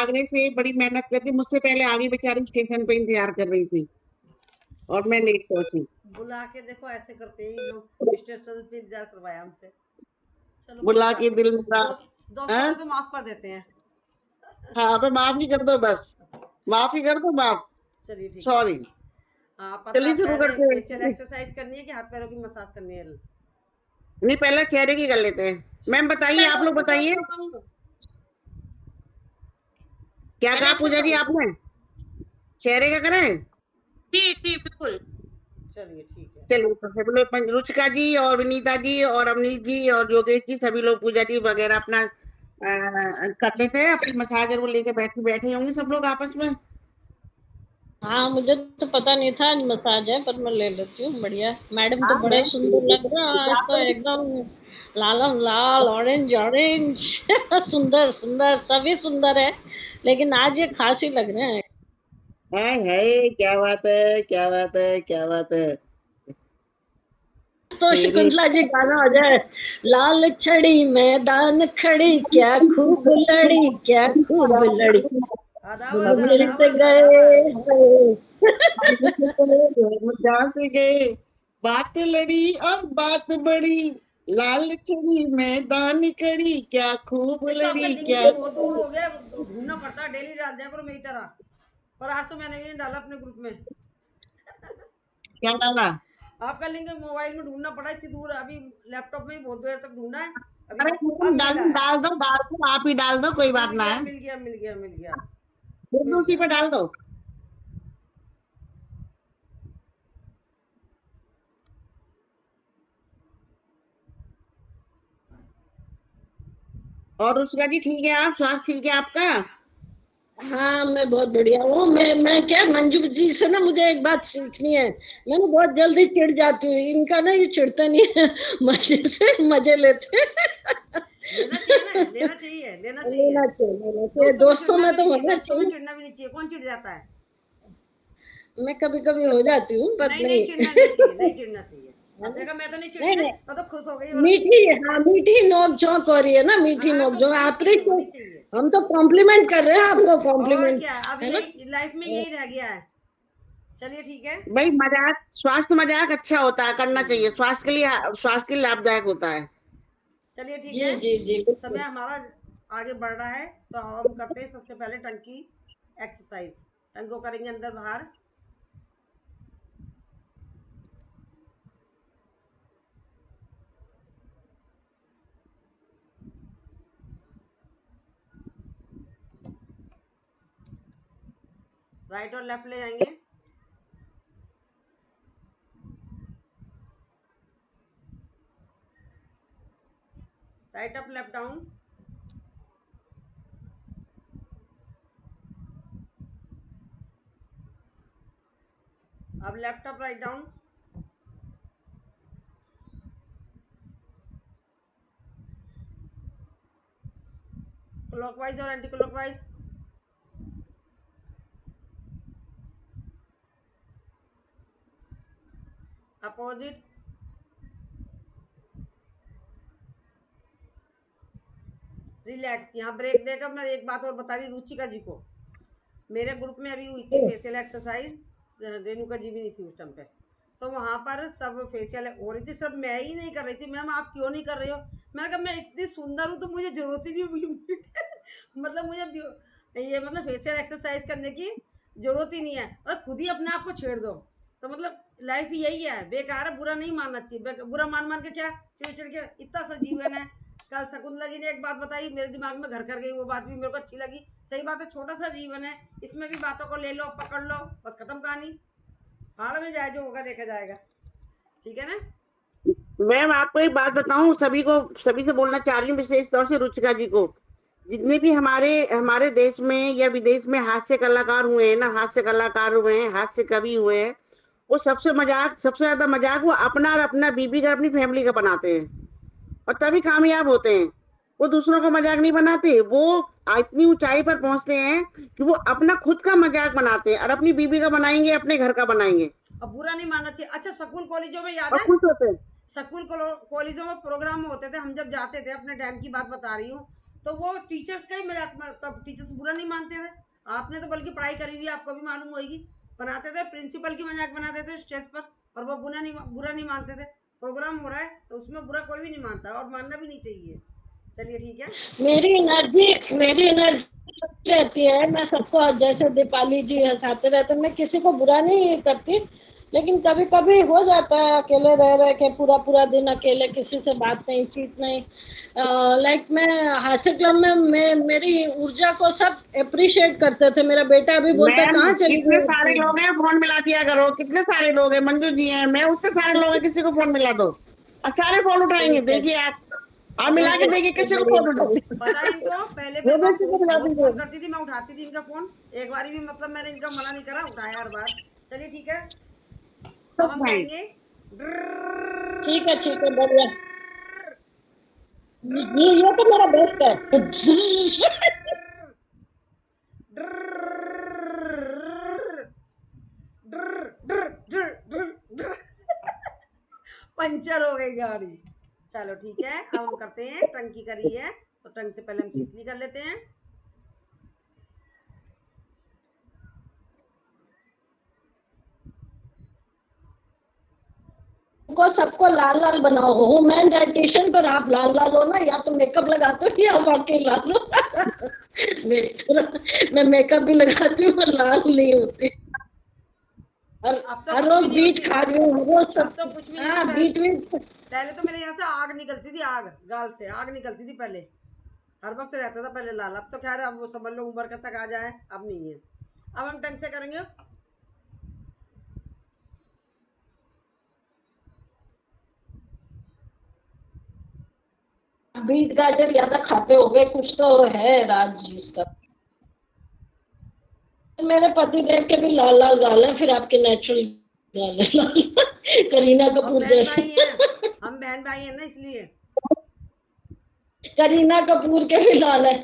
भागने से बड़ी मेहनत करती, मुझसे पहले आगे बेचारी स्टेशन पे इंतजार कर रही थी और मैं लेट पहुंची। बुला के देखो ऐसे करते हैं लोग, स्टेशन पे इंतजार करवाया हमसे। चलो कोई बुला के बात दिल नहीं, मेरा। दोस्तों हाँ को तो माफ कर देते हैं। हाँ, अब माफी कर दो बस, माफी कर दो, माफ। चलिए ठीक है। सॉरी। हाँ पता चलिए है, शुरू पहले करते फेशियल हैं। एक्सरसाइज करनी है कि हाथ पैरों की मसाज करनी है? नहीं, पहले चेहरे की कर लेते हैं। मैम बताइए, आप लोग बताइए क्या कहा पूजा जी आपने, चेहरे का करें? चलिए ठीक है। चलिए तो सभी लोग रुचिका जी और विनीता जी और अवनीश जी और योगेश जी, सभी लोग पूजा जी वगैरह अपना कर लेते हैं, अपनी मसाजर को लेके बैठे बैठे होंगे सब लोग आपस में। हाँ, मुझे तो पता नहीं था आज मसाज है, पर मैं ले लेती हूँ। बढ़िया, मैडम तो हाँ बड़े मैम, सुंदर लग रहा है आज तो, एकदम लालम लाल, ऑरेंज ऑरेंज सुंदर सुंदर, सभी सुंदर है, लेकिन आज ये खास ही लग रहे हैं। है क्या बात है, क्या बात है, क्या बात है। तो तेरी शकुंतला जी गाना हो जाए, लाल छड़ी मैदान खड़ी, क्या खूब लड़ी, क्या खूब लड़ी, आदाब हम मिल से आदाब गए आदाब। हाय। जहाँ से गए, बात लड़ी और बात बड़ी, लाल चढ़ी मैदान कड़ी, क्या खूब एक तो आपका लड़ी, लिंक क्या भी बहुत दूर हो गया, ढूंढना पड़ता है, डेली डाल दिया करो मेरी तरह। पर आज तो मैंने भी नहीं डाला अपने ग्रुप में। क्या डाला? आपका लिंक मोबाइल में ढूंढना पड़ा इतनी दूर, अभी लैपटॉप में ही बहुत देर तक ढूंढा है। अभी अरे मैडम अब डाल मिला दो, है। डाल दो, डाल दो, आप ही डाल दो, कोई मिल बात ना गया है। मिल गया मिल गया मिल गया फिर भी मिल उसी गया। पे डाल दो। और उसका जी ठीक है, आप स्वास्थ्य ठीक है आपका? हाँ, मैं बहुत बढ़िया हूँ। मैं क्या, मंजू जी से ना मुझे एक बात सीखनी है। मैं ना बहुत जल्दी चिढ़ जाती हूँ, इनका ना ये चिढ़ते नहीं है मजे से मजे लेते हैं। लेना चाहिए ना, लेना चाहिए लेना चाहिए। लेना चाहिए, दोस्तों में दोस्तों चिढ़ना में भी तो नहीं चाहिए, होना दोस्तों में चाहिए। चिढ़ना भी नहीं चाहिए, कौन चिढ़ जाता है? मैं कभी कभी हो जाती हूँ, पर नहीं नहीं, नहीं चिढ़ना नहीं चाहिए, नहीं चिढ़ना चाहिए। है अब ना? देखा, मैं तो नहीं चिढ़ी नहीं ना, नहीं, मैं तो खुश हो गई और मीठी, हाँ मीठी नोक झोंक हो रही है ना, मीठी हाँ नोक तो झोंक, होनी चाहिए होनी अप्रिशिएट। चाहिए। हम तो कॉम्प्लीमेंट कर रहे हैं आपको, और कॉम्प्लीमेंट क्या, अब है ना। यही लाइफ में यही रह गया है। चलिए ठीक है। भाई मजाक, स्वास्थ्य मजाक अच्छा होता है, करना चाहिए, हम्म, स्वास्थ्य के लिए लाभदायक होता है। चलिए ठीक जी है। जी जी, समय बिल्कुल। हमारा आगे बढ़ रहा है, तो हम करते हैं सबसे पहले टंग की एक्सरसाइज। टंग को करेंगे अंदर बाहर। राइट और लेफ्ट ले जाएंगे। Right up left down. अब left up right down. Clockwise और एंटी क्लॉकवाइज। अपोजिट। रिलैक्स। यहाँ ब्रेक देकर मैं एक बात और बता रही रुचिका जी को, मेरे ग्रुप में अभी हुई थी फेशियल एक्सरसाइज, रेणुका जी भी नहीं थी उस टाइम पे, तो वहाँ पर सब फेशियल हो रही थी, सब मैं ही नहीं कर रही थी। मैम आप क्यों नहीं कर रही हो? मैंने कहा मैं इतनी सुंदर हूँ तो मुझे जरूरत ही नहीं हुई मतलब मुझे ये मतलब फेशियल एक्सरसाइज करने की जरूरत ही नहीं है, और खुद ही अपने आप को छेड़ दो। तो मतलब लाइफ यही है, बेकार है, बुरा नहीं मानना चाहिए, बुरा मान मान के क्या, चिड़ चिड़ के, इतना सा जीवन है। कल शकुंतला जी ने एक बात बताई, मेरे दिमाग में घर कर गई, वो बात भी मेरे को अच्छी लगी। सही बात है, छोटा सा जीवन है, इसमें भी बातों को ले लो, पकड़ लो, बस खत्म कहानी। भाड़ में जाए, जो होगा देखा जाएगा। ठीक है ना? मैम आपको एक बात बताऊं, सभी से बोलना चाह रही हूँ, विशेष तौर से रुचिका जी को। जितने भी हमारे हमारे देश में या विदेश में हास्य कलाकार हुए हैं ना, हास्य कलाकार हुए हैं, हास्य कवि हुए हैं, वो सबसे ज्यादा मजाक वो अपना और अपना बीबी का, अपनी फैमिली का बनाते हैं, और तभी कामयाब होते हैं। वो दूसरों का मजाक नहीं बनाते, वो इतनी ऊंचाई पर पहुंचते हैं कि वो अपना खुद का मजाक बनाते हैं, और अपनी बीबी का बनाएंगे, अपने घर का बनाएंगे, अब बुरा नहीं मानना चाहिए। अच्छा, स्कूल कॉलेजों में याद और है, खुश होते हैं। स्कूल कॉलेजों में प्रोग्राम होते थे, हम जब जाते थे, अपने टाइम की बात बता रही हूँ, तो वो टीचर्स का ही मजाक, तब टीचर्स बुरा नहीं मानते थे। आपने तो बल्कि पढ़ाई करी हुई है, आपको भी मालूम होगी। बनाते थे प्रिंसिपल की मजाक बनाते थे स्टेज पर, और वो बुरा नहीं मानते थे। प्रोग्राम हो रहा है तो उसमें बुरा कोई भी नहीं मानता, और मानना भी नहीं चाहिए। चलिए ठीक है। मेरी एनर्जी रहती है, मैं सबको जैसे दीपाली जी हंसाते रहते, मैं किसी को बुरा नहीं करती, लेकिन कभी कभी हो जाता है अकेले रह रहे के पूरा पूरा दिन अकेले, किसी से बात नहीं चीत नहीं। लाइक मैं हास्य क्लब में मेरी ऊर्जा को सब अप्रिशिएट करते थे। मेरा बेटा अभी बोलता है मैम कहाँ चली कितने सारे गई। लोग हैं, फोन मिला दिया करो। कितने सारे लोग हैं, मंजू जी हैं, मैं उतने सारे लोग हैं, किसी को फोन मिला दो और सारे फोन उठाएंगे। ठीक है, देखिए आप मिला के देखिए किसी को फोन उठाओ। पता है इनको, पहले वो मेरे भी पास किसी को मिला बहुत दीजिए। फोन करती थी, मैं उठाती थी इनका फोन। एक बार भी मतलब मैंने इनका मना नहीं करा, उठाया हर बार। चलिए ठीक है। अब हम उठाएं। करेंगे ठीक है, ठीक है, बढ़िया। ये तो मेरा बेस्ट है। पंचर हो गई गाड़ी। चलो ठीक है, अब हम करते हैं, टंकी करी है तो टंग से पहले हम शीतली कर लेते हैं। को सबको लाल लाल बनाओ, हो मैं डाइटिशियन पर आप लाल लाल हो ना, या तो मेकअप लगाते हो या वाकई लाल हो। मैं मेकअप भी लगाती हूँ पर लाल नहीं होती। हर अब तो हर कुछ भी रोज नहीं बीट होती। खा रही हूँ, हर रोज अब सब। तो कुछ भी नहीं होती। हाँ, बीट वीट। पहले तो मेरे यहाँ से आग निकलती थी, आग गाल से आग निकलती थी पहले। हर वक्त रहता था पहले लाल। अब तो खैर, अब वो समझ लो उम्र तक आ जाए, अब नहीं है। अब हम ढंग से करेंगे। बीट गाजर ज्यादा खाते हो गए, कुछ तो है राज जी इसका। मेरे पति देव के भी लाल लाल गाल है, फिर आपके नेचुरल गाल है लाल। करीना और कपूर बहन जैसे। भाई हैं, हम बहन भाई हैं ना, इसलिए। करीना कपूर के भी लाल है।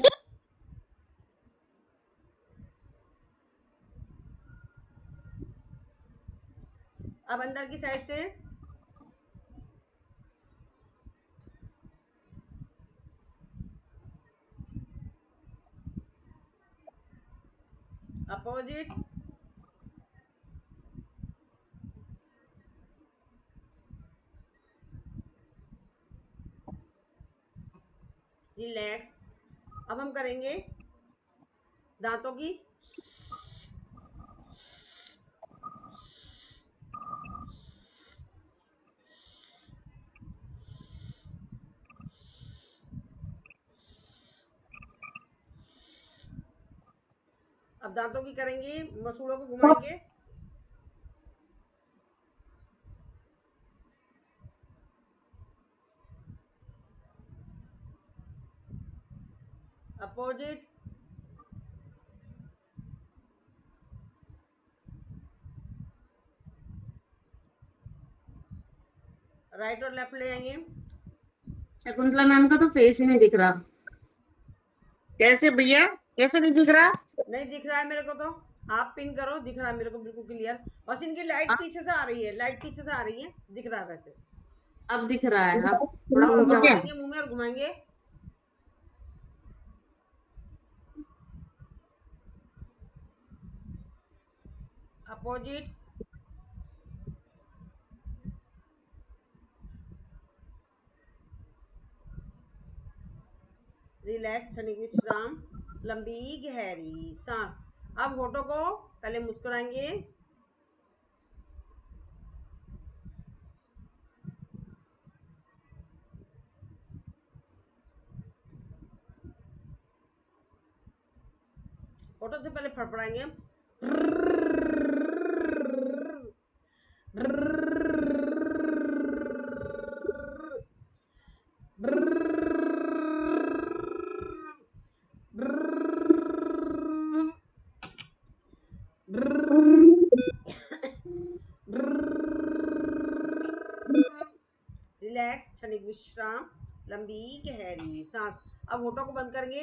अब अंदर की साइड से अपोजिट। रिलैक्स। अब हम करेंगे दांतों की। अब दांतों की करेंगे, मसूड़ों को घुमाएंगे। अपोजिट। राइट और लेफ्ट ले आएंगे। शकुंतला मैम का तो फेस ही नहीं दिख रहा। कैसे भैया, कैसे नहीं दिख रहा? नहीं दिख रहा है मेरे को तो। आप पिन करो, दिख रहा है मेरे को बिल्कुल क्लियर। बस इनकी लाइट पीछे से आ रही है, लाइट पीछे से आ रही है, दिख रहा है वैसे। अब दिख रहा है, अब थोड़ा अब ऊंचा हवा क्या? हो। भरेंगे मुंह में और घुमाएंगे। अपोजिट। रिलैक्स, क्षणिक विश्राम, लंबी गहरी सांस। अब होठों को पहले मुस्कुराएंगे। होठों से पहले फड़फड़ाएंगे। रिलैक्स, क्षणिक विश्राम, लंबी गहरी सांस। अब होठों को बंद करेंगे।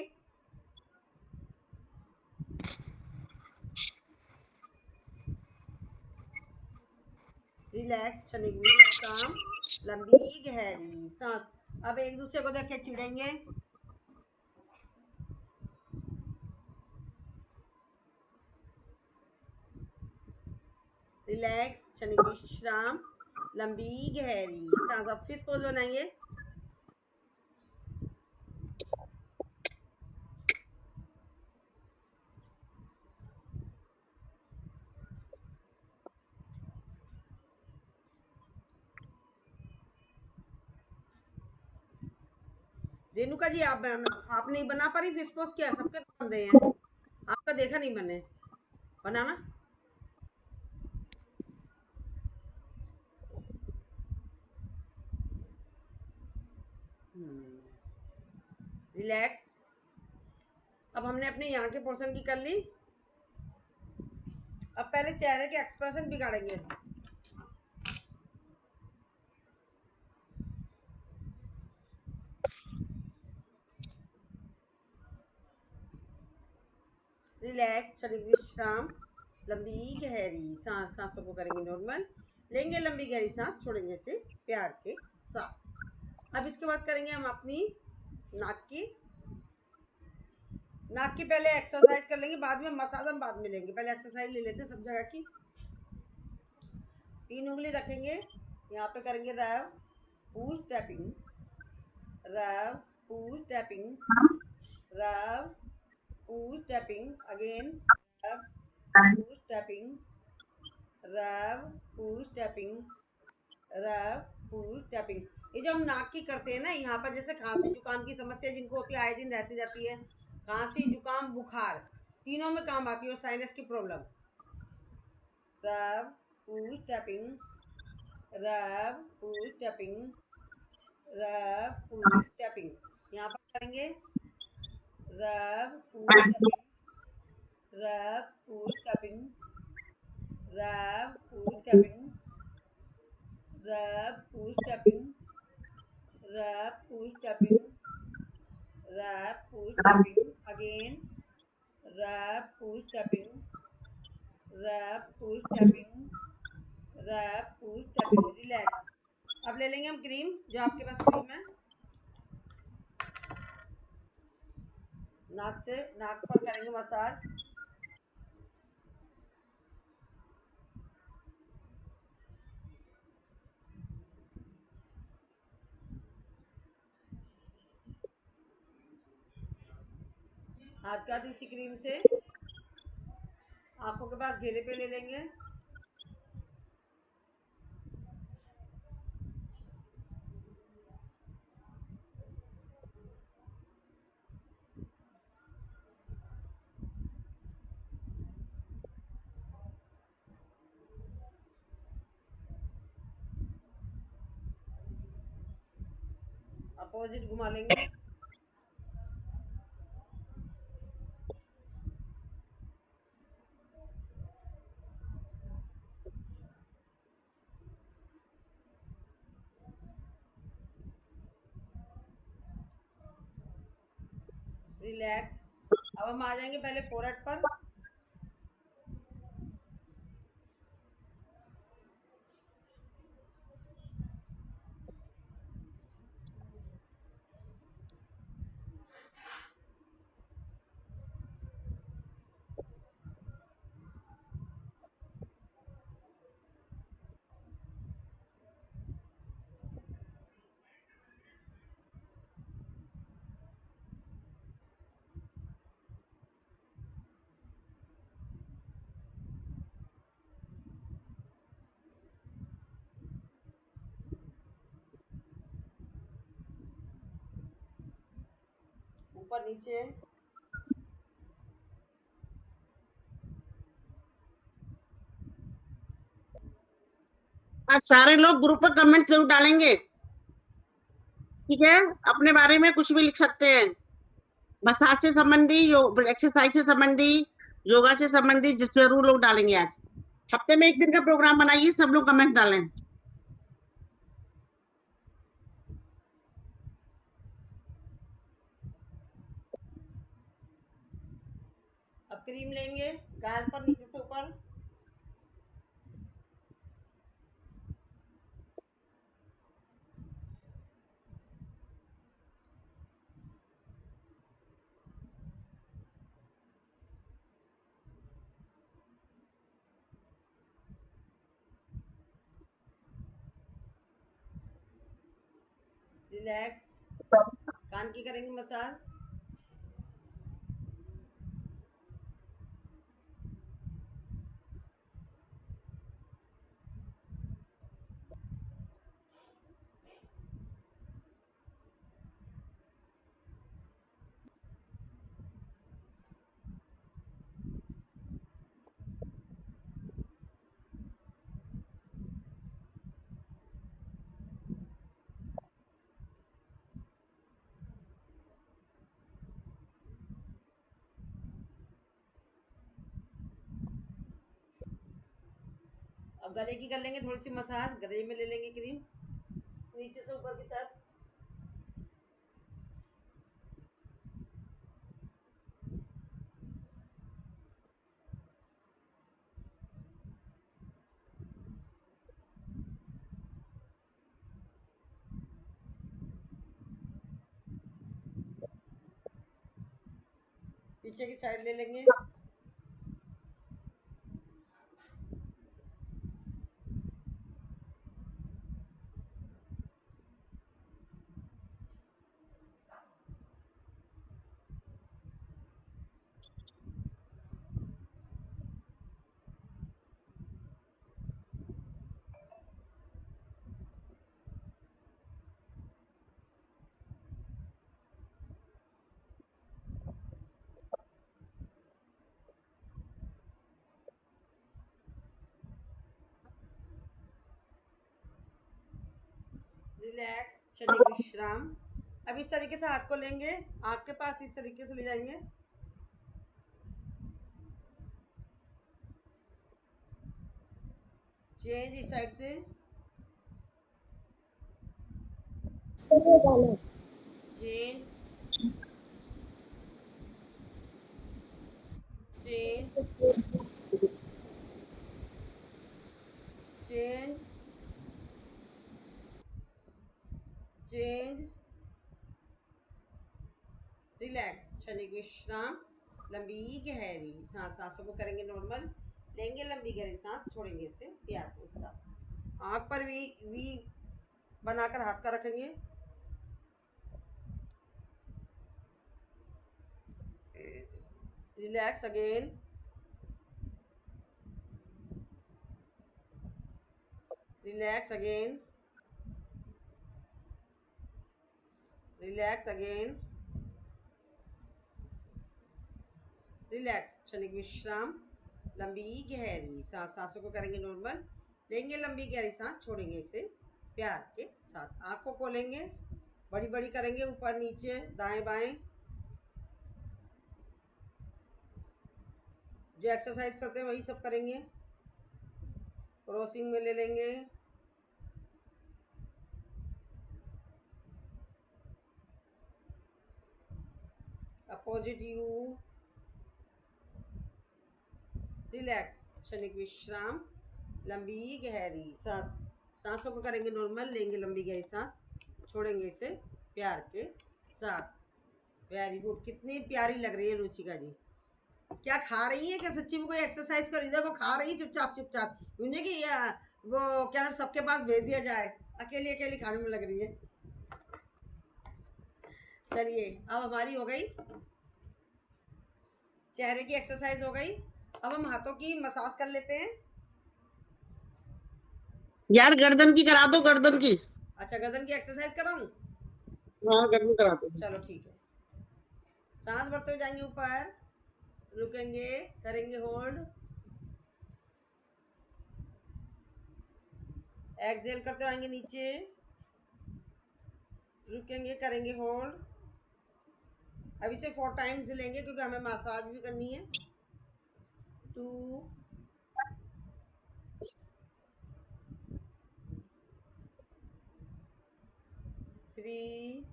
रिलैक्स, क्षणिक विश्राम, लंबी गहरी सांस। अब एक दूसरे को देख के चिढ़ेंगे। रिलैक्स, क्षणिक विश्राम, लंबी गहरी सांस। अब फिश पोज बनाएंगे। रेणुका जी आप नहीं बना पा रही फिश पोज? क्या सबके तो बन रहे हैं, आपका देखा नहीं मैंने बनाना। रिलैक्स। अब हमने अपने यहाँ के पोर्शन की कर ली। अब पहले चेहरे के एक्सप्रेशन बिगाड़ेंगे। रिलैक्स, क्षणिक विश्राम, लंबी गहरी सांस। सांसों को करेंगे नॉर्मल, लेंगे लंबी गहरी सांस, छोड़ेंगे से प्यार के साथ। अब इसके बाद करेंगे हम अपनी नाक की पहले एक्सरसाइज कर लेंगे, बाद में मसाज हम बाद में लेंगे। पहले एक्सरसाइज ले लेते हैं सब जगह की। 3 उंगली रखेंगे, यहाँ पे करेंगे रव पुश टैपिंग, रव पुश टैपिंग, रव push tapping again, rub push tapping, rub push tapping, rub push tapping। ये जो हम नाक की करते हैं ना, यहाँ पर जैसे खांसी जुकाम की समस्या जिनको होती है आए दिन रहती जाती है, खांसी जुकाम बुखार तीनों में काम आती है, और साइनस की प्रॉब्लम। रब पुश टैपिंग, रब पुश टैपिंग, रब पुश टैपिंग। यहाँ पर करेंगे रब push tapping, rub push tapping, rub push tapping, rub push tapping, rub push tapping, rub push tapping again, rub push tapping, rub push tapping, rub push tapping। Relax. अब ले लेंगे हम cream, जो आपके पास क्रीम है, नाक पर करेंगे मसाज। हाथ का इसी क्रीम से आंखों के पास घेरे पे ले लेंगे। अपोजिट घुमा लेंगे। रिलैक्स। अब हम आ जाएंगे पहले फोरहेड पर। ऊपर नीचे। आज सारे लोग ग्रुप पर कमेंट जरूर डालेंगे, ठीक है? अपने बारे में कुछ भी लिख सकते हैं, मसाज से संबंधी, एक्सरसाइज से संबंधी, योगा से संबंधी, जरूर लोग डालेंगे। आज हफ्ते में 1 दिन का प्रोग्राम बनाइए, सब लोग कमेंट डालें। अब क्रीम लेंगे, गाल पर नीचे से ऊपर। रिलैक्स। कान की करेंगे मसाज। अब गले की कर लेंगे थोड़ी सी मसाज। गले में ले लेंगे क्रीम नीचे से ऊपर की तरफ। पीछे की साइड ले लेंगे। रिलैक्स, क्षणिक विश्राम। अब इस तरीके से हाथ को लेंगे, आँख के पास इस तरीके से ले जाएंगे। चेंज इस साइड से। Change, change, change, change. Relax, क्षणिक विश्राम। लंबी गहरी सांस। सांसों को करेंगे नॉर्मल। लेंगे लंबी गहरी सांस, छोड़ेंगे इसे प्यार के साथ। आँख पर वी बनाकर हाथ का रखेंगे। Relax again. Relax again. Relax again. Relax, क्षणिक विश्राम। लंबी गहरी सांस। सांसों को करेंगे नॉर्मल। लेंगे लंबी गहरी सांस, छोड़ेंगे इसे प्यार के साथ। आँखों को खोलेंगे, बड़ी बड़ी करेंगे, ऊपर नीचे दाएं बाएं। जो एक्सरसाइज करते हैं वही सब करेंगे। क्रॉसिंग में ले लेंगे। Opposite you. रिलैक्स, क्षणिक विश्राम। लंबी गहरी सांस। सांसों को करेंगे नॉर्मल। लेंगे लंबी गहरी सांस, छोड़ेंगे इसे प्यार के साथ। Very good. कितनी प्यारी लग रही है रुचिका जी। क्या खा रही है? क्या सच्ची में कोई एक्सरसाइज कर रही है? देखो खा रही है चुपचाप चुपचाप। मुझे कि वो क्या नाम सबके पास भेज दिया जाए, अकेली अकेली खाने में लग रही है। चलिए अब हमारी हो गई, चेहरे की एक्सरसाइज हो गई। अब हम हाथों की मसाज कर लेते हैं। यार गर्दन की करा दो, गर्दन की। अच्छा, गर्दन की एक्सरसाइज कराऊं? हाँ गर्दन करा दो। चलो ठीक है। सांस भरते हुए जाएंगे ऊपर, रुकेंगे, करेंगे होल्ड, एक्सहेल करते आएंगे नीचे, रुकेंगे, करेंगे होल्ड। अब इसे 4 टाइम्स लेंगे क्योंकि हमें मसाज भी करनी है। 2, 3,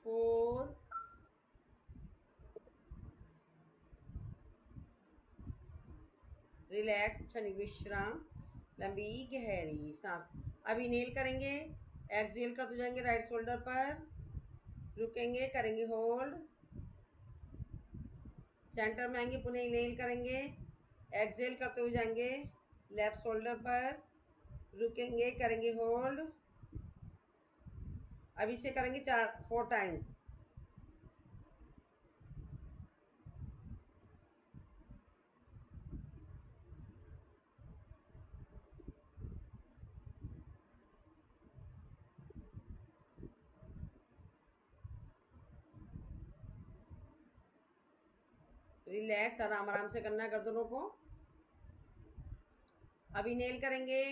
4, रिलैक्स, क्षणिक विश्राम। लंबी गहरी सांस। अब इनहेल करेंगे, एक्सहेल करते जाएंगे राइट शोल्डर पर, रुकेंगे, करेंगे होल्ड, सेंटर में आएंगे, पुनः इनहेल करेंगे, एक्सहेल करते हुए जाएंगे लेफ्ट शोल्डर पर रुकेंगे, करेंगे होल्ड। अब इसे करेंगे 4 टाइम्स। रिलैक्स, आराम आराम से करना है गर्दनों को। अब इनहेल करेंगे,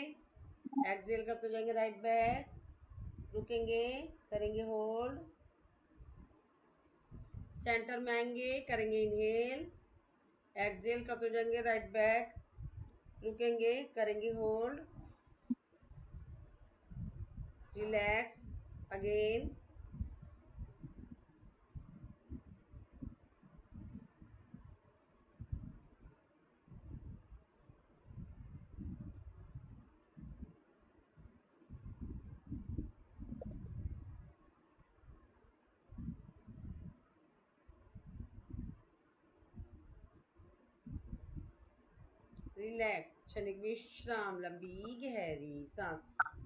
एक्सहेल करते जाएंगे राइट बैक, रुकेंगे, करेंगे होल्ड, सेंटर में आएंगे, करेंगे इनहेल, एक्सहेल करते जाएंगे राइट बैक, रुकेंगे, करेंगे होल्ड, रिलैक्स, अगेन। रिलैक्स, क्षणिक विश्राम, लंबी गहरी सांस।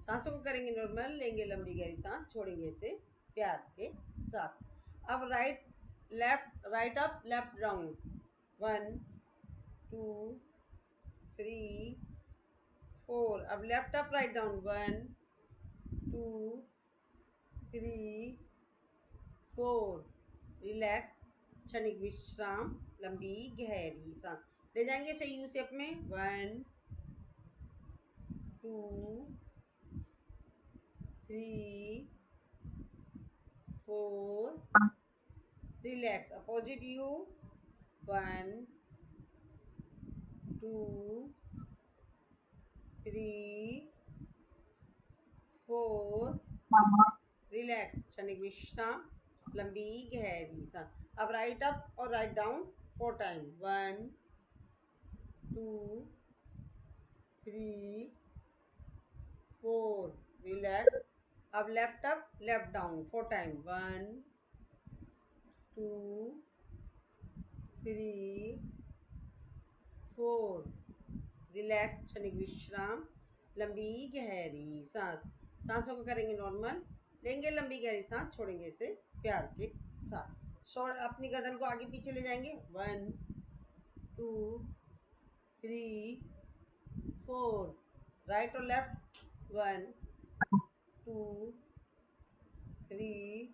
सांसों को करेंगे नॉर्मल, लेंगे लंबी गहरी सांस, छोड़ेंगे इसे प्यार के साथ। अब राइट अप लेफ्ट डाउन, 1 2 3 4। अब left up right down, 1 2 3 4। Relax, क्षणिक विश्राम, लंबी गहरी सांस। ले जाएंगे इसे यू शेप में, 1 2 3 4। Relax, opposite you, 1 2 3 4। रिलैक्स, क्षणिक विश्राम, लंबी गहरी सांस। अब राइट अप और राइट डाउन 4 टाइम, 1 2 3 4। रिलैक्स। अब left up left down 4 time, 1 2 3 4। Relax, क्षणिक विश्राम, लंबी गहरी सांस। सांसों को करेंगे नॉर्मल, लेंगे लंबी गहरी सांस, छोड़ेंगे इसे प्यार के साथ। शोल्डर, अपनी गर्दन को आगे पीछे ले जाएंगे, 1 2 3 4। राइट और लेफ्ट, 1 2 3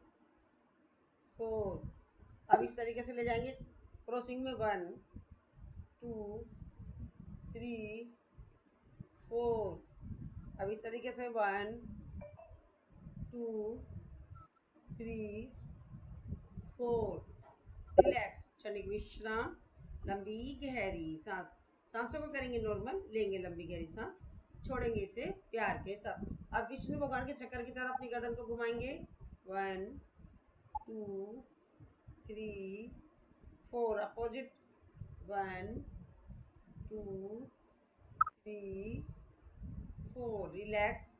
4। अब इस तरीके से ले जाएंगे क्रॉसिंग में, 1 2 3 4। अब इस तरीके से 1 2 3 4। रिलैक्स, क्षणिक विश्राम, लंबी गहरी सांस। सांसों को करेंगे नॉर्मल, लेंगे लंबी गहरी सांस, छोड़ेंगे इसे प्यार के साथ। अब विष्णु भगवान के चक्कर की तरह अपनी गर्दन को घुमाएंगे, 1 2 3 4। अपोजिट, 1 2 3 4। रिलैक्स,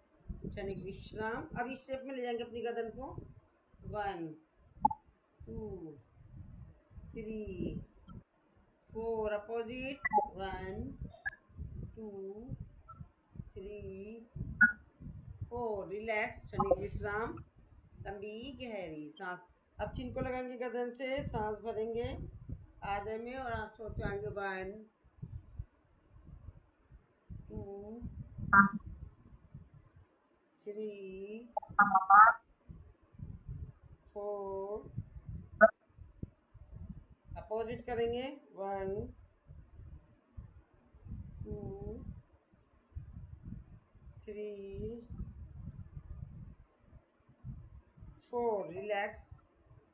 क्षणिक विश्राम। अब इस शेप में ले जाएंगे अपनी गर्दन को, 1 2 3 4। अपोजिट, 1 2 3 4। रिलैक्स, क्षणिक विश्राम, लंबी गहरी सांस। अब चिन को लगाएंगे गर्दन से, सांस भरेंगे आधे में और सांस छोड़ते आएंगे, 1 2 3 4। अपोजिट करेंगे, 1 2 3 4। रिलैक्स,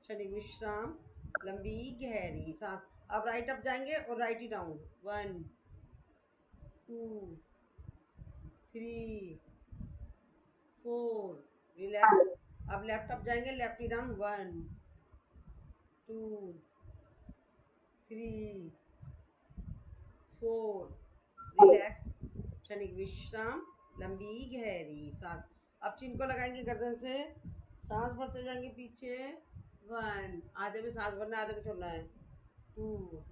क्षणिक विश्राम, लंबी गहरी सांस। अब राइट अप जाएंगे और राइट ही डाउन, 1 2 3 4। रिलैक्स। अब लेफ्ट अप जाएंगे, लेफ्ट ही डाउन, 1 2 3 4। रिलैक्स, क्षणिक विश्राम, लंबी गहरी सांस। अब चिन को लगाएंगे गर्दन से, सांस भरते जाएंगे पीछे, 1। आधे में सांस भरना है, आधे को छोड़ना है, 2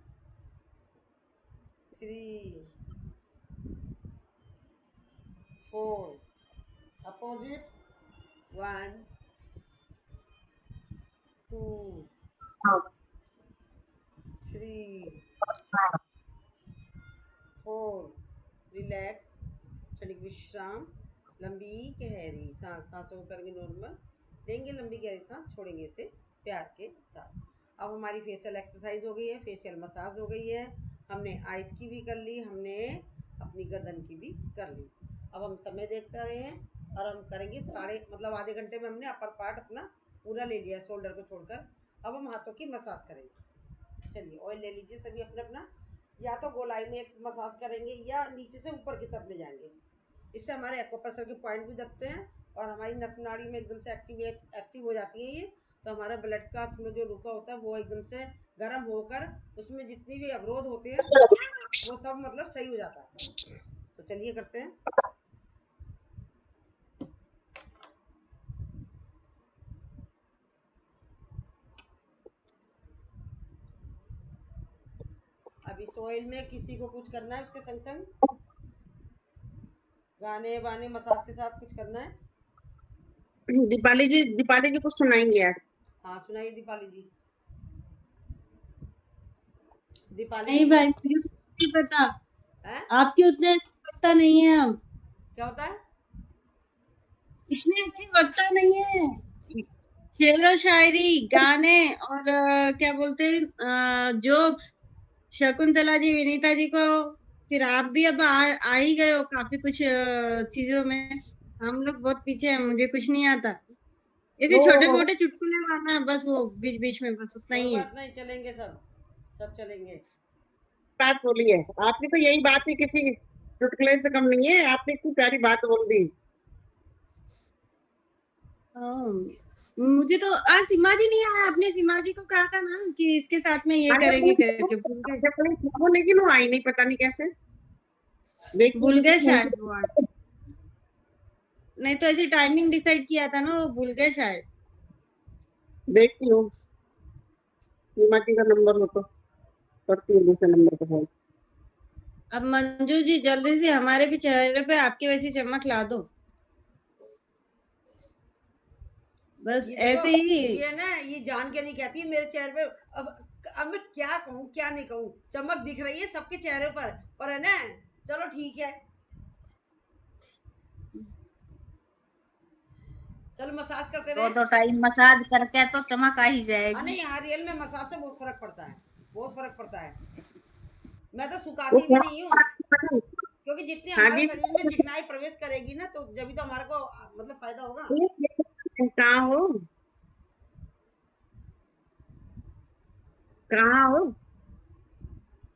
3 4 opposite 1 2 3 4 रिलैक्स, क्षणिक विश्राम, लंबी गहरी सांस, सांसों को करेंगे नॉर्मल, लेंगे लंबी गहरी सांस, छोड़ेंगे इसे प्यार के साथ। अब हमारी फेशियल एक्सरसाइज हो गई है, फेशियल मसाज हो गई है, हमने आइस की भी कर ली, हमने अपनी गर्दन की भी कर ली। अब हम समय देखते रहे हैं और हम करेंगे मतलब आधे घंटे में हमने अपर पार्ट अपना पूरा ले लिया शोल्डर को छोड़कर। अब हम हाथों की मसाज करेंगे। चलिए ऑयल ले लीजिए सभी अपना अपना, या तो गोलाई में एक मसाज करेंगे या नीचे से ऊपर की तरफ ले जाएंगे। इससे हमारे एक्वाप्रेशर के पॉइंट भी दबते हैं और हमारी नस नाड़ी में एकदम से एक्टिव हो जाती है ये, तो हमारा ब्लड का फ्लो जो रुका होता है वो एकदम से गर्म होकर उसमें जितनी भी अवरोध होते हैं वो सब मतलब सही हो जाता है। तो चलिए करते हैं। अभी सोइल में किसी को कुछ करना है उसके संग संग गाने वाने मसाज के साथ कुछ करना है? दीपाली जी कुछ सुनाएंगे यार। हाँ सुनाइए दीपाली जी। दीपाली नहीं जी भाई, मुझे कुछ नहीं पता। है आपके उतने वक्ता नहीं है हम। क्या होता है? इतने अच्छे वक्ता नहीं है। शेर व शायरी, गाने और क्या बोलते हैं, जोक्स, शकुंतला जी, विनीता जी को, फिर आप भी अब आ ही गए हो काफी कुछ चीजों में। हम लोग बहुत पीछे हैं, मुझे कुछ नहीं आता। ऐसे छोटे वो मोटे चुटकुले गाना, बस वो बीच बीच में, बस उतना कोई ही है। बात नहीं, चलेंगे सब चलेंगे। बात बोली है आपने, तो यही बात है, किसी चुटकुले से कम नहीं है, आपने इतनी प्यारी बात बोल दी। हाँ, मुझे तो आज सीमा जी नहीं आया। आपने सीमा जी को कहा था ना कि इसके साथ में ये करेंगे करके, भूल गए। लेकिन वो आई नहीं, पता नहीं कैसे। भूल गए देखती शायद वो आज। नहीं तो ऐसे टाइमिंग डिसाइड किया था ना, वो भूल गए शायद। देखती हूँ, सीमा जी का नंबर हो तो करती हूँ दूसरे नंबर पे फोन। अब मंजू जी जल्दी से हमारे भी चेहरे पे आपकी वैसी चमक ला दो, बस ये ऐसे देखो, ही। ये ना ये जान के नहीं कहती मेरे चेहरे पे। अब मैं क्या कहूँ क्या नहीं कहूँ, चमक दिख रही है सबके चेहरे पर है ना। चलो ठीक है, चलो मसाज करते रहे। दो टाइम मसाज करके तो चमक आ ही हाँ जाएगी। नहीं, यहाँ रियल में मसाज से बहुत फर्क पड़ता है, बहुत फर्क पड़ता है। मैं तो वो सुखाती भी नहीं हूँ, क्योंकि जितनी हाँ हमारे जी, शरीर में चिकनाई प्रवेश करेगी ना तो जब भी तो हमारे को मतलब फायदा होगा। कहाँ हो, कहाँ हो?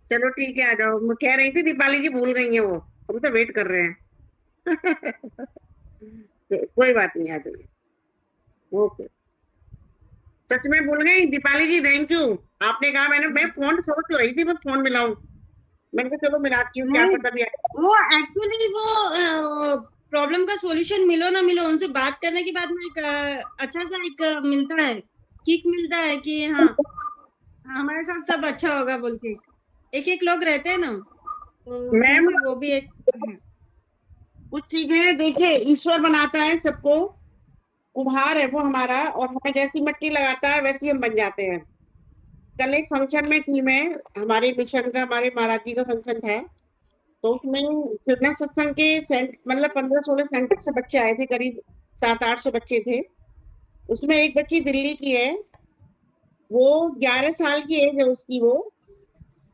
चलो ठीक है, आ जाओ। मैं कह रही थी दीपाली जी भूल गई है, वो हम तो वेट कर रहे हैं। कोई बात नहीं, आ जाइए। ओके। सच में भूल गई दीपाली जी, थैंक यू। आपने कहा, मैं फोन सोच रही थी, मैं फोन मिलाऊं, मैंने कहा चलो मिलाती हूँ, क्या नहीं, पता भी वो एक्चुअली वो प्रॉब्लम का सॉल्यूशन मिलो ना मिलो, उनसे बात करने के बाद में एक अच्छा सा एक मिलता है, किक मिलता है कि हाँ हमारे साथ सब अच्छा होगा बोल के। एक एक लोग रहते हैं ना, तो उसमें मैम। से वो भी एक है। कुछ चीजें देखिए, ईश्वर बनाता है सबको, कुम्हार है वो हमारा, और हमें जैसी मिट्टी लगाता है वैसी हम बन जाते हैं। कल एक फंक्शन में थी मैं, हमारे मिशन का, हमारे महाराज जी का फंक्शन था, तो उसमें कितना सत्संग के मतलब 15-16 सेंटर से बच्चे आए थे, करीब 700-800 बच्चे थे। उसमें एक बच्ची दिल्ली की है, वो 11 साल की एज है उसकी। वो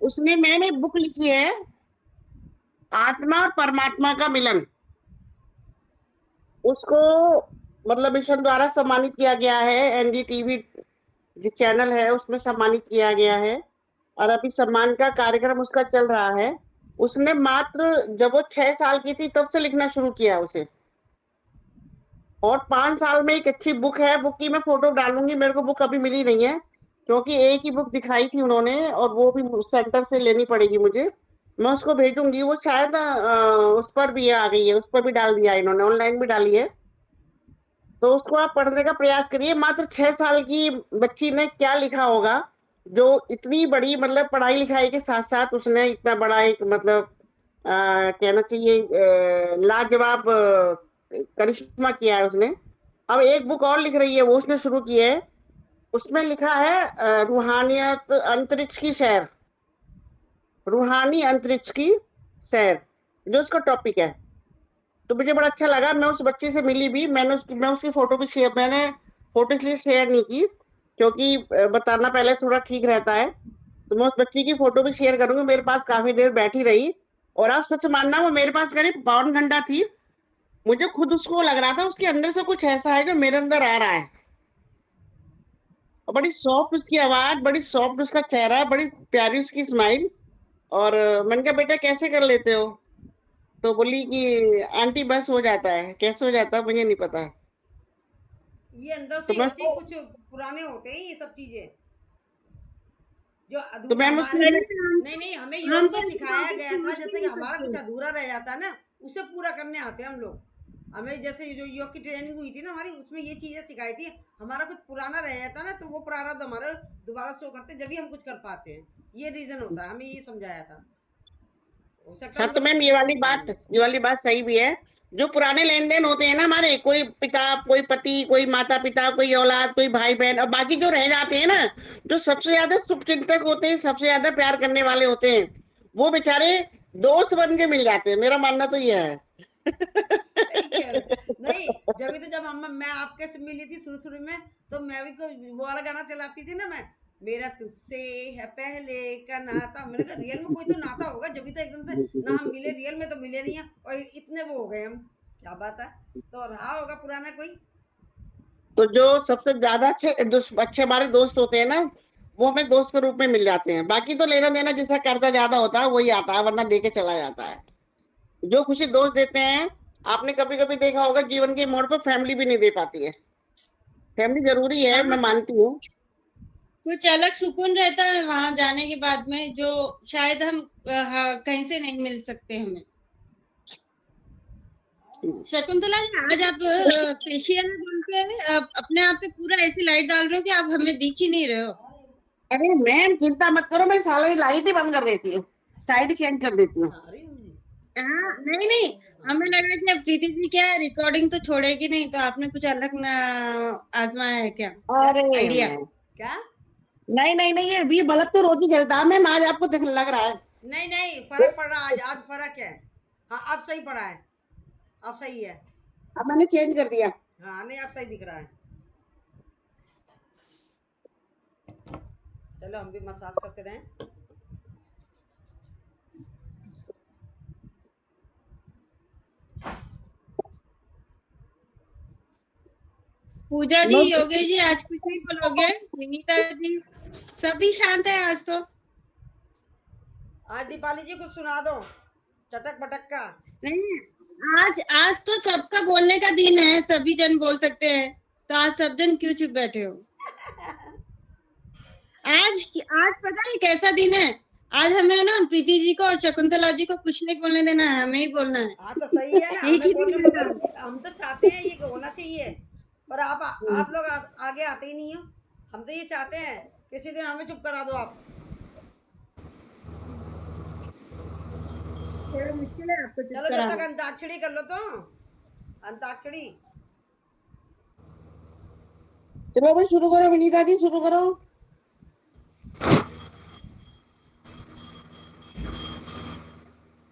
उसने मैंने बुक लिखी है, आत्मा और परमात्मा का मिलन। उसको मतलब मिशन द्वारा सम्मानित किया गया है, एनडीटीवी जो चैनल है उसमें सम्मानित किया गया है, और अभी सम्मान का कार्यक्रम उसका चल रहा है। उसने मात्र जब वो 6 साल की थी तब से लिखना शुरू किया उसे, और 5 साल में एक अच्छी बुक है। बुक की मैं फोटो डालूंगी, मेरे को बुक अभी मिली नहीं है, क्योंकि एक ही बुक दिखाई थी उन्होंने, और वो भी सेंटर से लेनी पड़ेगी मुझे। मैं उसको भेजूंगी, वो शायद उस पर भी आ गई है, उस पर भी डाल दिया है इन्होंने, ऑनलाइन भी डाली है। तो उसको आप पढ़ने का प्रयास करिए। मात्र 6 साल की बच्ची ने क्या लिखा होगा, जो इतनी बड़ी मतलब पढ़ाई लिखाई के साथ साथ उसने इतना बड़ा एक मतलब कहना चाहिए लाजवाब करिश्मा किया है उसने। अब एक बुक और लिख रही है, वो उसने शुरू की है। उसमें लिखा है रूहानियत अंतरिक्ष की सैर, रूहानी अंतरिक्ष की सैर, जो उसका टॉपिक है। तो मुझे बड़ा अच्छा लगा। मैं उस बच्चे से मिली भी, मैं उसकी फोटो भी शेयर, मैंने फोटो इसलिए शेयर नहीं की क्योंकि बताना पहले थोड़ा ठीक रहता है। तो मैं उस बच्ची की फोटो भी शेयर करूंगी। मेरे पास काफी देर बैठी रही, और आप सच मानना वो मेरे पास करीब 52 घंटा थी। मुझे खुद उसको लग रहा था उसके अंदर से कुछ ऐसा है जो मेरे अंदर आ रहा है। और बड़ी सॉफ्ट उसकी आवाज, बड़ी सॉफ्ट उसका चेहरा, बड़ी प्यारी उसकी स्माइल। और मैंने कहा बेटा कैसे कर लेते हो? तो बोली कि आंटी बस हो जाता है। कैसे हो जाता है मुझे नहीं पता। ये अंदर तो से ही मैं होती, कुछ पुराने होते हैं ये सब चीजें जो तो अधूरा मैं हमारे। उससे नहीं नहीं, हमें हम योग तो में ऐसी सिखाया बातें गया था सोच ही जैसे कि नहीं हमारा कुछ सकते। अधूरा रह जाता है ना, उसे पूरा करने आते हैं हम लोग। हमें जैसे जो योग की ट्रेनिंग हुई थी ना हमारी, उसमें ये चीजें सिखाई थी। हमारा कुछ पुराना रह जाता ना, तो वो प्रारब्ध हमारा दोबारा शो करते, जब भी हम कुछ कर पाते हैं। ये रीजन होता है, हमें ये समझाया था। हो सकता है हाँ, तो मतलब मैम ये वाली बात सही भी है। जो पुराने लेन देन होते हैं ना हमारे, कोई पिता, कोई पति, कोई माता पिता, कोई औलाद, कोई भाई बहन, और बाकी जो रह जाते हैं ना, जो सबसे ज्यादा शुभचिंतक होते हैं, सबसे ज्यादा प्यार करने वाले होते हैं, वो बेचारे दोस्त बन के मिल जाते हैं। मेरा मानना तो ये है। सही कह रहे। नहीं, जब तो जब हम मैं आपके से मिली थी शुरू शुरू में, तो मैं भी कोई वो वाला गाना चलाती थी ना मैं, मेरा तुझसे है पहले का नाता। मैंने कहा रियल में कोई तो नाता होगा, जब भी तो एकदम से ना हम मिले, रियल में तो मिले नहीं है, और इतने वो हो गए हम। क्या बात है। तो रहा होगा पुराना कोई। तो जो सबसे ज्यादा अच्छे हमारे दोस्त होते हैं ना, वो हमें दोस्त के रूप में मिल जाते हैं। बाकी तो लेना देना जिसका कर्जा ज्यादा होता है वही आता है, वरना दे के चला जाता है। जो खुशी दोस्त देते हैं, आपने कभी कभी देखा होगा जीवन के मोड़ पर फैमिली भी नहीं दे पाती है। फैमिली जरूरी है, हाँ, मैं मानती हूँ। कुछ अलग सुकून रहता है वहां जाने के बाद में, जो शायद हम कहीं से नहीं मिल सकते हमें। शकुंतला जी, आज आप फेशियल बोल के अपने आप पे पूरा ऐसी लाइट डाल रहे हो कि आप हमें दिख ही नहीं रहे हो। अरे मैम चिंता मत करो, मैं सारी लाइट ही बंद कर देती हूँ, साइड चेंज कर देती हूँ। हाँ, अरे जी। हाँ, नहीं नहीं, हमें लगा कि अब प्रीति जी क्या है, रिकॉर्डिंग तो छोड़ेगी नहीं, तो आपने कुछ अलग ना आजमाया है क्या? क्या अरे आइडिया? मैम, क्या? नहीं नहीं नहीं, ये बल्ब तो रोज ही जलता है मैम, आज आपको लग रहा है। नहीं नहीं, फर्क पड़ रहा है आज, आज फर्क है। हाँ, अब सही पड़ा है। अब सही है। अब मैंने चेंज कर दिया। हाँ, नहीं अब सही दिख रहा है। चलो हम भी मसाज करते रहें। पूजा जी, मैं योगेश जी, आज कुछ नहीं बोलोगे? विनीता जी, सभी शांत है आज तो। आज दीपाली जी कुछ सुना दो, चटक पटक का। नहीं, आज आज तो सबका बोलने का दिन है, सभी जन बोल सकते हैं, तो आज सब जन क्यों चुप बैठे हो? आज आज पता है कैसा दिन है? आज हमें ना प्रीति जी को और शकुंतला जी को कुछ नहीं बोलने देना है, हमें ही बोलना है। हाँ तो सही है ना, एक हमें ही बोलने दिन को है तो आज। हम तो चाहते हैं ये होना चाहिए। पर आप लोग आगे आते ही नहीं हो। हम तो ये चाहते हैं किसी दिन हमें चुप करा दो आप। थोड़ा मुश्किल है आपको चुप चलो जब तक कराना। अंताक्षरी कर लो तो। अंताक्षरी। चलो भाई शुरू करो, विनीता जी शुरू करो।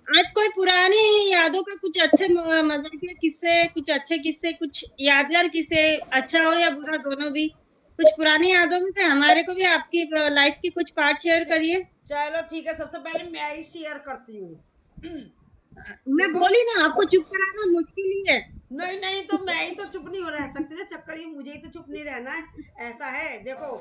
आज कोई पुरानी यादों का कुछ अच्छे मजाकिया किस्से, कुछ अच्छे किस्से, कुछ यादगार किस्से, अच्छा हो या बुरा दोनों भी, कुछ पुरानी यादों में से हमारे को भी आपकी लाइफ की कुछ पार्ट शेयर च- करिए। चलो ठीक है, सबसे पहले मैं ही शेयर करती हूँ। मैं बोली ना, आपको चुप कराना मुश्किल ही है। नहीं नहीं, तो मैं ही तो चुप नहीं हो रह सकती ना, चक्कर ये मुझे ही तो चुप नहीं रहना है। ऐसा है देखो,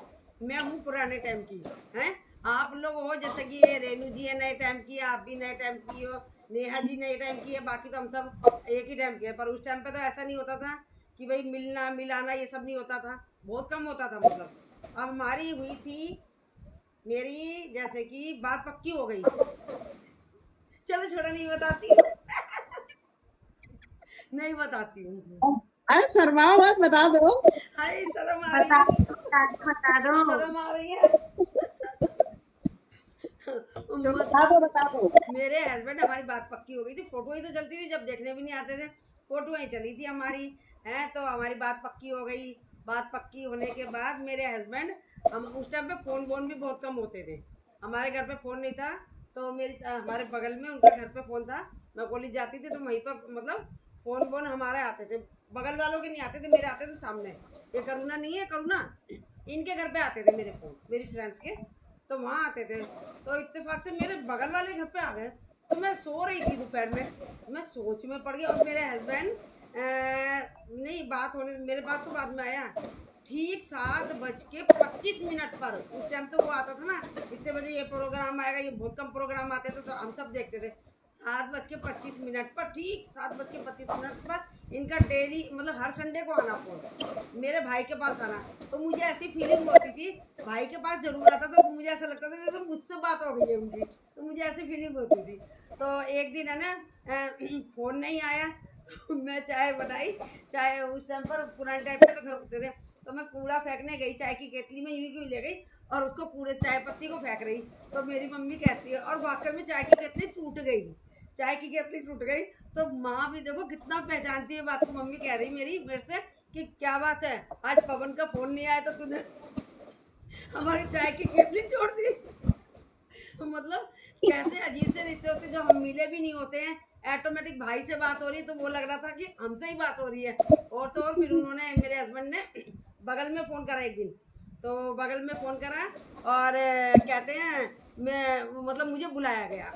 मैं हूँ पुराने टाइम की। हैं? आप लोग हो जैसे कि ये रेनू जी है नए टाइम की, आप भी नए टाइम की हो, नेहा जी नए टाइम की है, बाकी तो हम सब एक ही टाइम के हैं। पर उस टाइम पे तो ऐसा नहीं होता था कि भाई मिलना मिलाना ये सब नहीं होता था, बहुत कम होता था मतलब। अब हमारी हुई थी, मेरी जैसे कि बात पक्की हो गई। चलो छोड़ा, नहीं बताती हूँ। नहीं बताती हूँ। अरे शर्माओ मत, बता दो। हाय शर्म आ रही बता है। बता दो। शर्म आ रही है। मतलब मेरे हस्बैंड, हमारी बात पक्की हो गई थी, फोटो ही तो चलती थी, जब देखने भी नहीं आते थे, फोटो ही चली थी हमारी, है तो हमारी बात पक्की हो गई। बात पक्की होने के बाद मेरे हस्बैंड, हम उस टाइम पे फोन वोन भी बहुत कम होते थे, हमारे घर पे फोन नहीं था, तो हमारे बगल में उनके घर पे फोन था, मैं कॉलेज जाती थी तो वहीं पर मतलब फोन वोन हमारे आते थे, बगल वालों के नहीं आते थे, मेरे आते थे सामने। ये करुणा नहीं है, करुणा, इनके घर पे आते थे मेरे फोन, मेरी फ्रेंड्स के, तो वहाँ आते थे। तो इत्तेफाक से मेरे बगल वाले घर पे आ गए, तो मैं सो रही थी दोपहर में, मैं सोच में पड़ गई, और मेरे हस्बैंड नहीं, बात होने मेरे पास तो बाद में आया, ठीक 7:25 पर, उस टाइम तो वो आता था ना, इतने बजे ये प्रोग्राम आएगा, ये बहुत कम प्रोग्राम आते थे तो हम सब देखते थे। 7:25 पर, ठीक 7:25 पर इनका डेली मतलब हर संडे को आना फोन, मेरे भाई के पास आना। तो मुझे ऐसी फीलिंग होती थी, भाई के पास जरूर आता था, तो मुझे ऐसा लगता था जैसे मुझसे बात हो गई है उनकी, तो मुझे ऐसी फीलिंग होती थी। तो एक दिन है ना, फोन नहीं आया, तो मैं चाय बनाई, चाय उस टाइम पर पुराने टाइम पे तो घर होते थे, तो मैं कूड़ा फेंकने गई, चाय की केतली में यूं क्यों ले गई, और उसको कूड़े चाय पत्ती को फेंक रही, तो मेरी मम्मी कहती है, और वाकई में चाय की केतली टूट गई, चाय की केतली टूट गई। तो माँ भी देखो कितना पहचानती है बात को, मम्मी कह रही मेरी मेरे से कि क्या बात है, आज पवन का फोन नहीं आया तो तूने हमारी चाय की केतली छोड़ दी। मतलब कैसे अजीब से रिश्ते होते, जो हम मिले भी नहीं होते हैं, ऑटोमेटिक भाई से बात हो रही है, तो वो लग रहा था कि हमसे ही बात हो रही है। और तो और फिर उन्होंने, मेरे हस्बैंड ने बगल में फ़ोन करा एक दिन, तो बगल में फ़ोन करा, और कहते हैं, मैं मतलब मुझे बुलाया गया,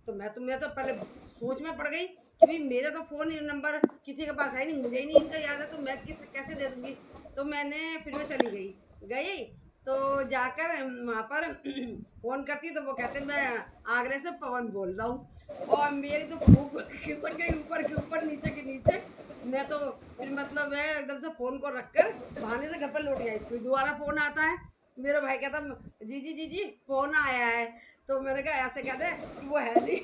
तो मैं तो पहले सोच में पड़ गई कि भाई मेरे तो फ़ोन नंबर किसी के पास है नहीं, मुझे ही नहीं इनका याद है, तो मैं कैसे दे दूंगी। तो फिर मैं चली गई, तो जाकर वहाँ पर फ़ोन करती, तो वो कहते मैं आगरे से पवन बोल रहा हूँ, और मेरी तो फूक खिसक गई ऊपर के ऊपर, नीचे के नीचे। मैं तो फिर मतलब है एकदम से फ़ोन को रखकर बहाने से घर पर लौट आई, फिर दोबारा फ़ोन आता है, मेरा भाई कहता जी फ़ोन आया है, तो मैंने कहा ऐसे कहते कि वो है नहीं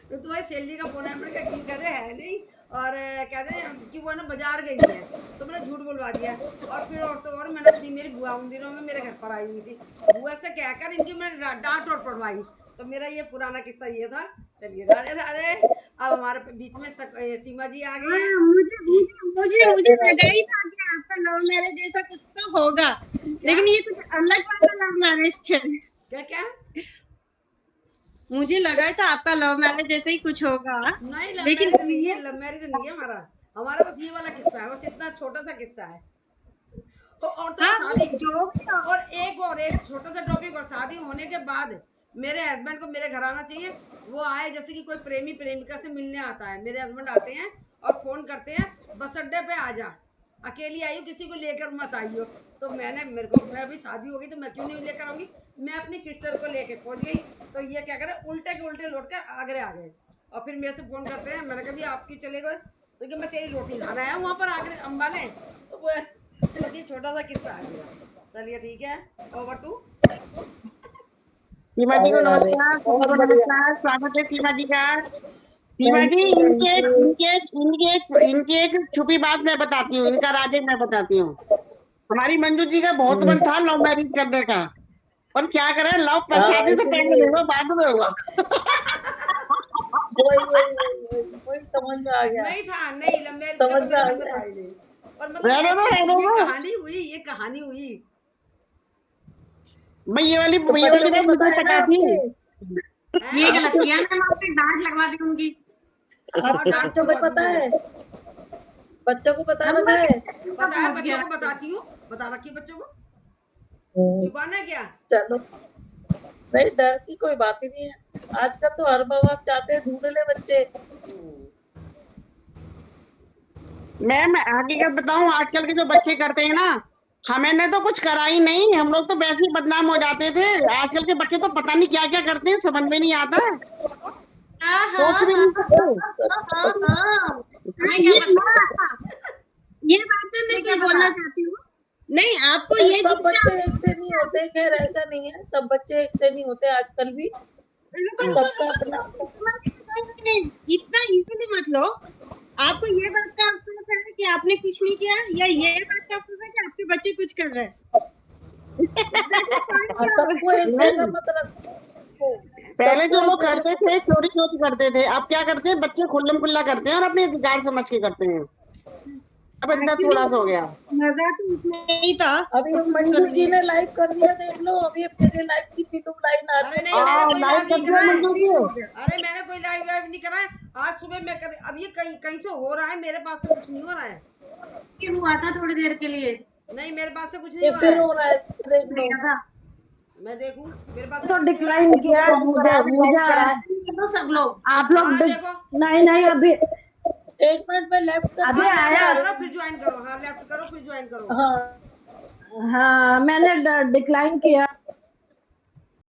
तो तुम्हारी सहेली का फ़ोन है, मैंने कहा क्यों, कहते है नहीं, और कहते हैं कि वो ना बाजार गई है, तो मैंने झूठ बुलवा दिया। और फिर और तो और मैंने अपनी, मेरी बुआ उन दिनों में मेरे घर पर आई हुई थी, बुआ से कहकर इनकी मैंने डांट और पड़वाई। तो मेरा ये पुराना किस्सा ये था। चलिए, राधे राधे। अब हमारे बीच में सीमा जी आ गई हैं। हाँ, मुझे लगा ही था कि आपका लव मैरिज जैसा कुछ तो होगा, क्या लेकिन ये कुछ अलग वाला लव मैरिज है। क्या क्या मुझे लगा था आपका लव मैरिज जैसे ही कुछ होगा, नहीं, लव लेकिन मैरिज नहीं है, लव मैरिज नहीं है हमारा। हमारा बस ये वाला किस्सा है, बस इतना छोटा सा किस्सा है। और तो और हाँ, शादी, जो भी हो, और एक छोटा सा टॉपिक, और शादी होने के बाद मेरे हस्बैंड को मेरे घर आना चाहिए। वो आए जैसे कि कोई प्रेमी प्रेमिका से मिलने आता है, मेरे हस्बैंड आते हैं और फोन करते हैं, बस अड्डे पे आ जा, अकेली आई हो, किसी को लेकर मत आइयो। तो मैं अभी शादी हो गई, तो मैं क्यों नहीं लेकर आऊंगी, मैं अपनी सिस्टर को लेके पहुंच गई। तो ये क्या करे, उल्टे के उल्टे लौट कर आगरे आ गए, और फिर मेरे से फोन करते हैं, मैंने कहा भी आप क्यों चले गए, तो कि मैं तेरी रोटी खाना आया वहां पर आगरे अंबाले। तो वो बस ये छोटा सा किस्सा है मेरा। चलिए ठीक है, ओवर टू। सीमा जी को राधे राधे। नमस्कार, सभी बहुत को बढ़िया। नमस्कार, स्वागत है सीमा जी का। Seema thank ji, you, thank you. इनकी एक छुपी बात मैं बताती हूँ, इनका राज एक मैं बताती हूँ। हमारी मंजू जी का बहुत मन था लव मैरिज करने का, पर क्या करें, लव पर हाँ, शादी से पहले नहीं हुआ, बाद में हुआ। वही समझ में आ गया, नहीं था, नहीं, लव मैरिज का समझ तो में मेरे आ मन में गया। था ही नहीं। और मतलब रहने दो, ऐसे रहने ये दो। कहानी हुई, ये कहानी हुई। मैं तो ये वाली बच्चों को बात पता मुझे है ना पता थी। आपके? हैं? ये गलत आपके किया मैम, आपसे डांट लगवा दी उनकी। हाँ, डांट बच्चों को पड़वा दी पता मैंने। है, बच्चों को पता हम लगा है। पता है, पहुंच बच्चों गया। को बताती हूँ, बता रखी है बच्चों को, हम्म, छुपाना है क्या। चलो, नहीं, डर की कोई बात ही नहीं है। आजकल तो हर माँ बाप चाहते हैं ढूंढ ले बच्चे। मैम हकीकत बताऊं, आजकल के जो बच्चे करते हैं ना, हमने तो कुछ करा ही नहीं, हम लोग तो वैसे ही बदनाम हो जाते थे। आजकल के बच्चे तो पता नहीं क्या क्या करते हैं, समझ में नहीं आता, हाँ हाँ सोच भी हाँ नहीं सकते। हाँ हाँ, हमें क्या ये पता। ये बात में मैं हमें क्या कुछ पता। बोलना चाहती हूँ। नहीं, आपको नहीं, ये सब चीज बच्चे एक से नहीं का, होते, खैर ऐसा नहीं है, सब बच्चे एक से नहीं होते आजकल भी। रुको रुको सबका रुको अपना रुको, अपना। नहीं, इतना इजीली मत लो। आपको ये बात का अफसोस है कि आपने कुछ नहीं किया, या ये बात का अफसोस है कि आपके बच्चे कुछ कर रहे हैं? हाँ, सबको एक जैसा नहीं, मत रखो। पहले जो सबको लोग करते थे चोरी चोरी करते थे, अब क्या करते हैं बच्चे खुल्लम खुल्ला करते हैं और अपने अधिकार समझ के करते हैं। अब अंदर थोड़ा सा हो गया। मजा तो उसमें ही था। अभी मंजू जी ने लाइव कर दिया, देख लो। अभी मेरे लाइव की पिटू लाइन आ रही अरे है। नहीं, मैंने कोई लाइव लाइव कर नहीं दिया करा है। मंजू जी। अरे मैंने कोई लाइव वाइव नहीं करा है। आज सुबह मैं कर, अब ये कहीं कहीं से हो रहा है, मेरे पास से कुछ नहीं हो रहा है। कि हुआ था थोड़ी देर के लिए नहीं, मेरे पास से कुछ नहीं ये हो रहा फिर है। हो रहा है, देख लो। देखा था मैं देखूं, मेरे पास से तो कुछ नहीं हो रहा है। डिक्लाइन किया मुझे मुझे तो सब लोग आप लोग हाँ देखो, नहीं नहीं अभी एक मिनट में लेफ्ट कर अभी हाँ आया। लेफ्ट करो फिर ज्वाइन करो, हाँ लेफ्ट करो फिर ज्वाइन करो। हाँ हाँ मैंने डिक्लाइन किया।